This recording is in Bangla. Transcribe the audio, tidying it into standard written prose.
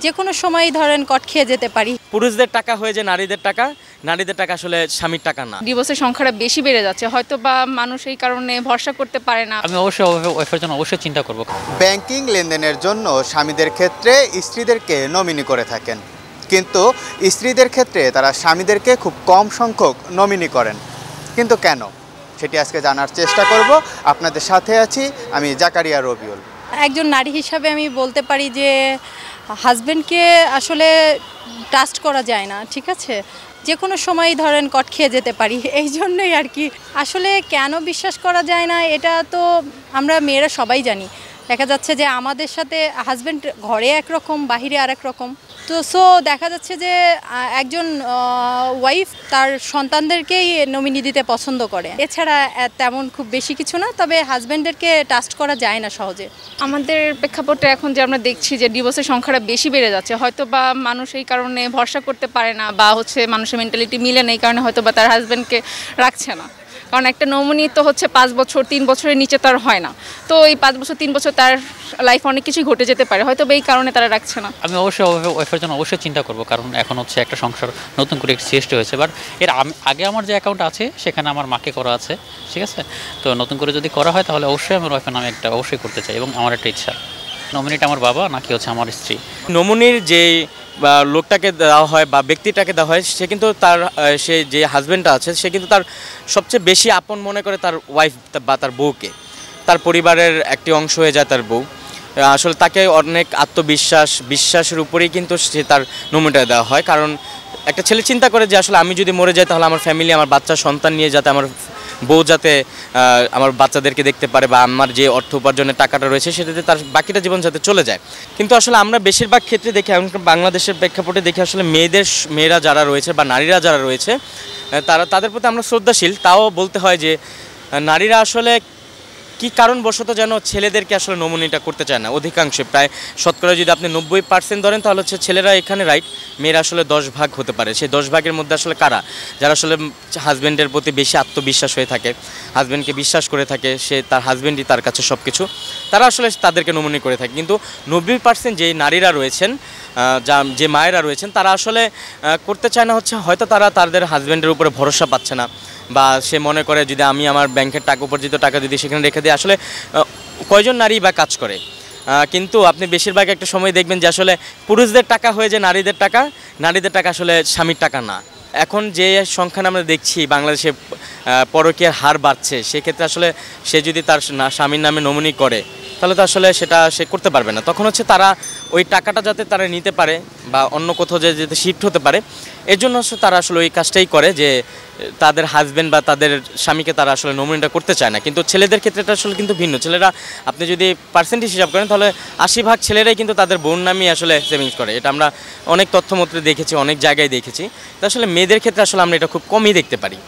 যে কোনো সময় ধরেন কট খেয়ে যেতে পারি। পুরুষদের টাকা হয়ে যে নারীদের টাকা আসলে স্বামীর টাকা না। ডিভোর্সের সংখ্যাটা বেশি বেড়ে যাচ্ছে, হয়তো বা মানুষ এই কারণে ভরসা করতে পারে না। আমি অবশ্যই ওয়াইফের জন্য অবশ্যই চিন্তা করব। ব্যাংকিং লেনদেনের জন্য স্বামীদের ক্ষেত্রে স্ত্রীদেরকে নমিনি করে থাকেন, কিন্তু স্ত্রীদের ক্ষেত্রে তারা স্বামীদেরকে খুব কম সংখ্যক নমিনি করেন। কিন্তু কেন, সেটি আজকে জানার চেষ্টা করব। আপনাদের সাথে আছি আমি জাকারিয়া রবিউল। একজন নারী হিসাবে আমি বলতে পারি যে হাজব্যান্ডকে আসলে ট্রাস্ট করা যায় না, ঠিক আছে? যে কোনো সময় ধরেন কট খেয়ে যেতে পারি, এই জন্যই আর কি। আসলে কেন বিশ্বাস করা যায় না এটা তো আমরা মেয়েরা সবাই জানি। দেখা যাচ্ছে যে আমাদের সাথে হাজব্যান্ড ঘরে একরকম, বাহিরে আরেক রকম। তো দেখা যাচ্ছে যে একজন ওয়াইফ তার সন্তানদেরকেই নমিনি দিতে পছন্দ করে, এছাড়া তেমন খুব বেশি কিছু না। তবে হাজব্যান্ডদেরকে ট্রাস্ট করা যায় না সহজে। আমাদের প্রেক্ষাপটে এখন যে আমরা দেখছি যে ডিভোর্সের সংখ্যাটা বেশি বেড়ে যাচ্ছে, হয়তো বা মানুষ এই কারণে ভরসা করতে পারে না, বা মানুষের মেন্টালিটি মিলে না, এই কারণে হয়তো বা তার হাজব্যান্ডকে রাখছে না। কারণ একটা নমিনি তো 5 বছর 3 বছরের নিচে তার হয় না। তো এই 5 বছর 3 বছর তার লাইফে অনেক কিছুই ঘটে যেতে পারে, হয়তো এই কারণে তারা রাখছে না। আমি অবশ্যই ওয়াইফের জন্য অবশ্যই চিন্তা করব, কারণ এখন একটা সংসার নতুন করে সৃষ্টি হয়েছে। বাট আগে আমার যে অ্যাকাউন্ট আছে সেখানে আমার মাকে করা আছে, ঠিক আছে? তো নতুন করে যদি করা হয় তাহলে অবশ্যই আমার ওয়াইফের নামে একটা অবশ্যই করতে চাই, এবং আমার একটা ইচ্ছা। নমিনিটা আমার বাবা নাকি আমার স্ত্রী। নমিনির যে লোকটাকে দেওয়া হয় বা ব্যক্তিটাকে দেওয়া হয়, সে কিন্তু সে যে হাজব্যান্ডটা আছে সে কিন্তু তার সবচেয়ে বেশি আপন মনে করে তার ওয়াইফ বা তার বউকে। তার পরিবারের একটি অংশ হয়ে যায় তার বউ। আসলে তাকে অনেক বিশ্বাসের উপরেই কিন্তু সে তার নমিনিটা দেওয়া হয়। কারণ একটা ছেলে চিন্তা করে যে আসলে আমি যদি মরে যাই তাহলে আমার ফ্যামিলি, আমার বাচ্চা সন্তান নিয়ে যাতে আমার বউ যাতে আমার বাচ্চাদেরকে দেখতে পারে, বা আমার যে অর্থ উপার্জনের টাকাটা রয়েছে সেটাতে তার বাকিটা জীবন যাতে চলে যায়। কিন্তু আসলে আমরা বেশিরভাগ ক্ষেত্রে দেখি, এমনকি বাংলাদেশের প্রেক্ষাপটে দেখি, আসলে মেয়েরা যারা রয়েছে বা নারীরা যারা রয়েছে তাদের প্রতি আমরা শ্রদ্ধাশীল। তাও বলতে হয় যে নারীরা আসলে কি কারণবশত যেন ছেলেদেরকে আসলে নমিনিটা করতে চায় না অধিকাংশে। প্রায় শতকরা যদি আপনি 90% ধরেন তাহলে হচ্ছে ছেলেরা এখানে রাইট, মেয়েরা আসলে 10 ভাগ হতে পারে। সেই 10 ভাগের মধ্যে আসলে কারা, যারা আসলে হাজব্যান্ডের প্রতি বেশি আত্মবিশ্বাস হয়ে থাকে, হাজব্যান্ডকে বিশ্বাস করে থাকে, সে তার হাজব্যান্ডই তার কাছে সব কিছু, তারা আসলে তাদেরকে নমিনি করে থাকে। কিন্তু 90% যে নারীরা রয়েছেন, যে মায়েরা রয়েছেন, তারা আসলে করতে চায় না হচ্ছে হয়তো তারা তাদের হাজব্যান্ডের উপরে ভরসা পাচ্ছে না, বা সে মনে করে যদি আমি আমার ব্যাংকের উপার্জিত টাকা যদি সেখানে রেখে দিই, আসলে কয়জন নারী বা কাজ করে। কিন্তু আপনি বেশিরভাগ একটা সময় দেখবেন যে আসলে পুরুষদের টাকা হয়ে যে নারীদের টাকা আসলে স্বামীর টাকা না। এখন যে সংখ্যান আমরা দেখছি বাংলাদেশে পরকীয়ার হার বাড়ছে, সেক্ষেত্রে আসলে সে যদি তার স্বামীর নামে নমিনি করে তাহলে তো আসলে সেটা সে করতে পারবে না। তখন হচ্ছে তারা ওই টাকাটা যাতে তারা নিতে পারে বা অন্য কোথাও যাতে শিফট হতে পারে, এর জন্য তারা আসলে ওই কাজটাই করে যে তাদের হাজব্যান্ড বা তাদের স্বামীকে তারা আসলে নমিনিটা করতে চায় না। কিন্তু ছেলেদের ক্ষেত্রে এটা আসলে কিন্তু ভিন্ন। ছেলেরা আপনি যদি পার্সেন্টেজ হিসাব করেন তাহলে 80% ছেলেরাই কিন্তু তাদের বোন নামই আসলে সেভিংস করে। এটা আমরা অনেক তথ্যমত্রে দেখেছি, অনেক জায়গায় দেখেছি। তো আসলে মেয়েদের ক্ষেত্রে আসলে আমরা এটা খুব কমই দেখতে পারি।